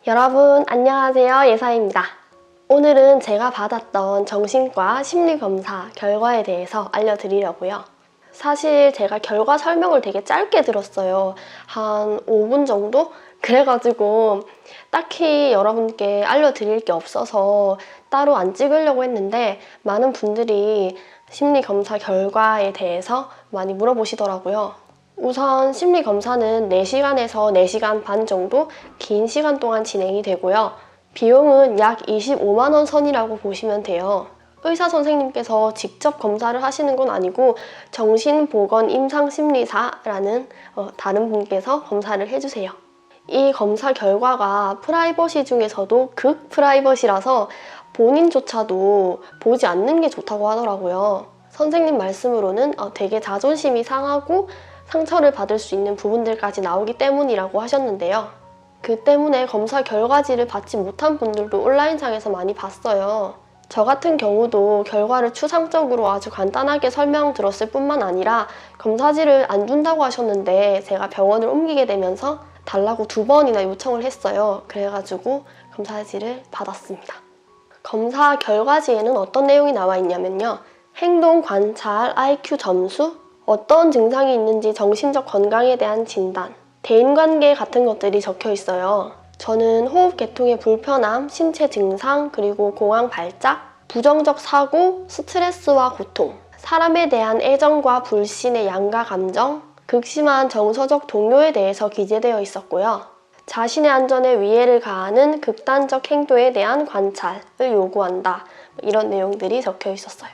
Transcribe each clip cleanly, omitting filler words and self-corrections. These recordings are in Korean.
여러분 안녕하세요, 예사입니다. 오늘은 제가 받았던 정신과 심리검사 결과에 대해서 알려드리려고요. 사실 제가 결과 설명을 되게 짧게 들었어요. 한 5분 정도? 그래가지고 딱히 여러분께 알려드릴 게 없어서 따로 안 찍으려고 했는데 많은 분들이 심리검사 결과에 대해서 많이 물어보시더라고요. 우선 심리검사는 4시간에서 4시간 반 정도 긴 시간 동안 진행이 되고요. 비용은 약 25만 원 선이라고 보시면 돼요. 의사 선생님께서 직접 검사를 하시는 건 아니고 정신보건임상심리사라는 다른 분께서 검사를 해주세요. 이 검사 결과가 프라이버시 중에서도 극 프라이버시라서 본인조차도 보지 않는 게 좋다고 하더라고요. 선생님 말씀으로는 되게 자존심이 상하고 상처를 받을 수 있는 부분들까지 나오기 때문이라고 하셨는데요. 그 때문에 검사 결과지를 받지 못한 분들도 온라인상에서 많이 봤어요. 저 같은 경우도 결과를 추상적으로 아주 간단하게 설명 들었을 뿐만 아니라 검사지를 안 준다고 하셨는데 제가 병원을 옮기게 되면서 달라고 2번이나 요청을 했어요. 그래가지고 검사지를 받았습니다. 검사 결과지에는 어떤 내용이 나와 있냐면요. 행동 관찰, IQ 점수, 어떤 증상이 있는지 정신적 건강에 대한 진단, 대인관계 같은 것들이 적혀 있어요. 저는 호흡 계통의 불편함, 신체 증상, 그리고 공황 발작, 부정적 사고, 스트레스와 고통, 사람에 대한 애정과 불신의 양가 감정, 극심한 정서적 동요에 대해서 기재되어 있었고요. 자신의 안전에 위해를 가하는 극단적 행동에 대한 관찰을 요구한다. 이런 내용들이 적혀 있었어요.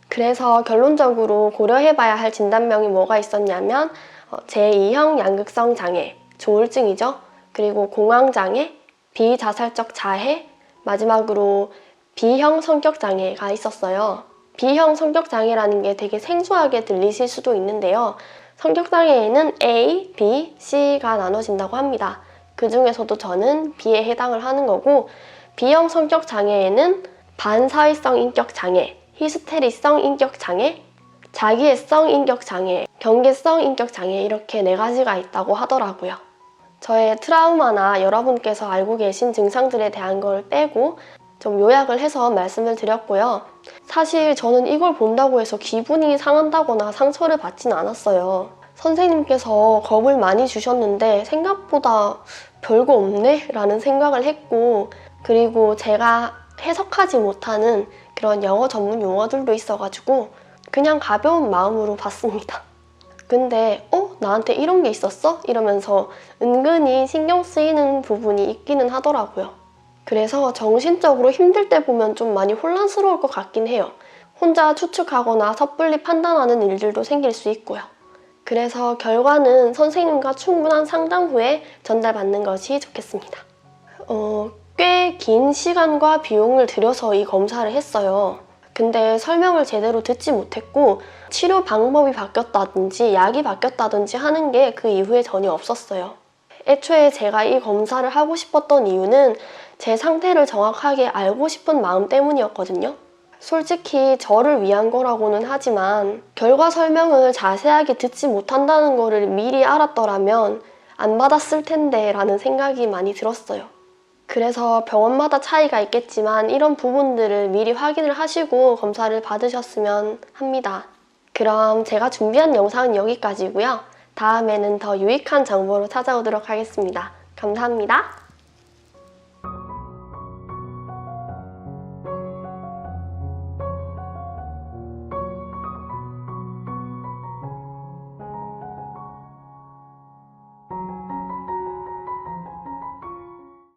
그래서 결론적으로 고려해봐야 할 진단명이 뭐가 있었냐면 제2형 양극성 장애, 조울증이죠. 그리고 공황장애, 비자살적 자해, 마지막으로 B형 성격장애가 있었어요. B형 성격장애라는 게 되게 생소하게 들리실 수도 있는데요. 성격장애에는 A, B, C가 나눠진다고 합니다. 그 중에서도 저는 B에 해당을 하는 거고, B형 성격장애에는 반사회성 인격장애, 히스테리성 인격장애, 자기애성 인격장애, 경계성 인격장애 이렇게 4가지가 있다고 하더라고요. 저의 트라우마나 여러분께서 알고 계신 증상들에 대한 걸 빼고 좀 요약을 해서 말씀을 드렸고요. 사실 저는 이걸 본다고 해서 기분이 상한다거나 상처를 받진 않았어요. 선생님께서 겁을 많이 주셨는데 생각보다 별거 없네? 라는 생각을 했고, 그리고 제가 해석하지 못하는 그런 영어 전문 용어들도 있어가지고 그냥 가벼운 마음으로 봤습니다. 근데 나한테 이런 게 있었어? 이러면서 은근히 신경 쓰이는 부분이 있기는 하더라고요. 그래서 정신적으로 힘들 때 보면 좀 많이 혼란스러울 것 같긴 해요. 혼자 추측하거나 섣불리 판단하는 일들도 생길 수 있고요. 그래서 결과는 선생님과 충분한 상담 후에 전달받는 것이 좋겠습니다. 꽤 긴 시간과 비용을 들여서 이 검사를 했어요. 근데 설명을 제대로 듣지 못했고 치료 방법이 바뀌었다든지 약이 바뀌었다든지 하는 게 그 이후에 전혀 없었어요. 애초에 제가 이 검사를 하고 싶었던 이유는 제 상태를 정확하게 알고 싶은 마음 때문이었거든요. 솔직히 저를 위한 거라고는 하지만 결과 설명을 자세하게 듣지 못한다는 거를 미리 알았더라면 안 받았을 텐데 라는 생각이 많이 들었어요. 그래서 병원마다 차이가 있겠지만 이런 부분들을 미리 확인을 하시고 검사를 받으셨으면 합니다. 그럼 제가 준비한 영상은 여기까지고요. 다음에는 더 유익한 정보로 찾아오도록 하겠습니다. 감사합니다.